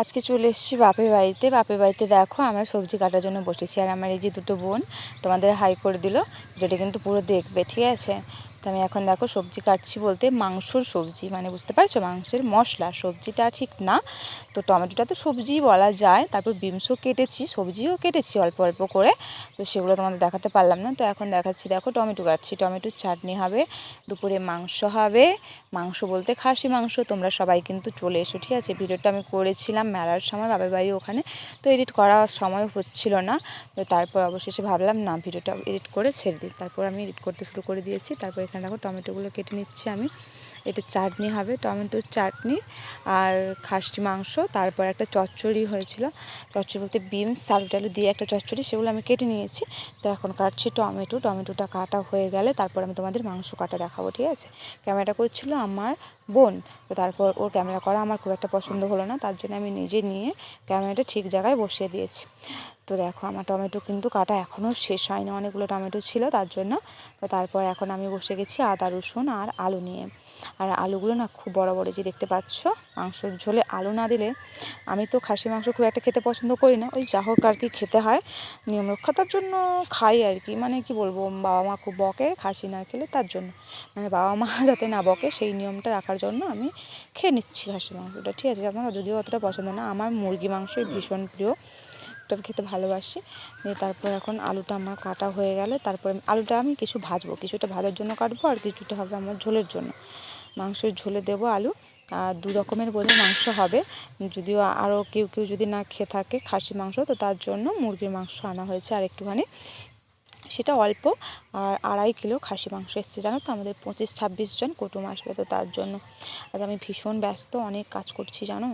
আজকে চলে এসেছি বাপের বাড়িতে দেখো আমরা সবজি কাটার জন্য বসেছি। আর আমার এই যে দুটো বোন তোমাদের হাই করে দিল, ভিডিওটা কিন্তু পুরো দেখবে, ঠিক আছে? তো আমি এখন দেখো সবজি কাটছি, বলতে মাংসর সবজি, মানে বুঝতে পারছো, মাংসের মশলা, সবজিটা ঠিক না। তো টমেটোটা তো সবজিই বলা যায়, তারপর বিনসও কেটেছি, সবজিও কেটেছি অল্প অল্প করে, তো সেগুলো তোমাদের দেখাতে পারলাম না। তো এখন দেখাচ্ছি, দেখো টমেটো কাটছি, টমেটোর চাটনি হবে, দুপুরে মাংস হবে। মাংস বলতে খাসি মাংস। তোমরা সবাই কিন্তু চলে এসো, ঠিক আছে? ভিডিওটা আমি করেছিলাম মেলার সময় বাবার বাড়ি ওখানে, তো এডিট করার সময় হচ্ছিল না। তো তারপর অবশেষে ভাবলাম না, ভিডিওটা এডিট করে ছেড়ে দিই। তারপর আমি এডিট করতে শুরু করে দিয়েছি। তারপর এখানে দেখো টমেটোগুলো কেটে নিচ্ছি আমি। এটা চাটনি হবে, টমেটোর চাটনি আর খাসি মাংস। তারপর একটা চচ্চড়ি হয়েছিল, চচ্চড়ি বলতে বিনস আলু টালু দিয়ে একটা চচ্চড়ি, সেগুলো আমি কেটে নিয়েছি। তো এখন কাটছি টমেটোটা কাটা হয়ে গেলে তারপর আমি তোমাদের মাংস কাটা দেখাবো, ঠিক আছে? ক্যামেরাটা করছিল আমার বোন। তো তারপর ওর ক্যামেরা করা আমার খুব একটা পছন্দ হলো না, তার জন্য আমি নিজে নিয়ে ক্যামেরাটা ঠিক জায়গায় বসিয়ে দিয়েছি। তো দেখো আমার টমেটো কিন্তু কাটা এখনও শেষ হয়নি, অনেকগুলো টমেটো ছিল তার জন্য। তো তারপর এখন আমি বসে গেছি আদা রসুন আর আলু নিয়ে। আর আলুগুলো না খুব বড় বড়, যে দেখতে পাচ্ছ। মাংসের ঝোলে আলু না দিলে, আমি তো খাসি মাংস খুব একটা খেতে পছন্দ করি না, ওই যা হোক আর কি খেতে হয়, নিয়ম রক্ষাতার জন্য খাই আর কি। মানে কি বলবো, বাবা মা খুব বকে খাসি না খেলে, তার জন্য, মানে বাবা মা যাতে না বকে সেই নিয়মটা রাখার জন্য আমি খেয়ে নিচ্ছি খাসি মাংসটা, ঠিক আছে? আমার যদিও অতটা পছন্দ না, আমার মুরগি মাংসই ভীষণ প্রিয়, ওটা খেতে ভালোবাসি। দিয়ে তারপর এখন আলুটা আমার কাটা হয়ে গেলে তারপরে আলুটা আমি কিছু ভাজবো, কিছুটা ভাজার জন্য কাটবো আর কিছুটা হবে আমার ঝোলের জন্য, মাংসের ঝোলে দেবো আলু। আর দু রকমের বোধহয় মাংস হবে, যদিও আরও কেউ কেউ যদি না খেয়ে থাকে খাসি মাংস, তো তার জন্য মুরগির মাংস আনা হয়েছে আর একটুখানি, সেটা অল্প। আর 2.5 কিলো খাসি মাংস এসছে, জানো তো, আমাদের 25-26 জন কুটুম আসবে, তো তার জন্য। আর আমি ভীষণ ব্যস্ত, অনেক কাজ করছি, জানো।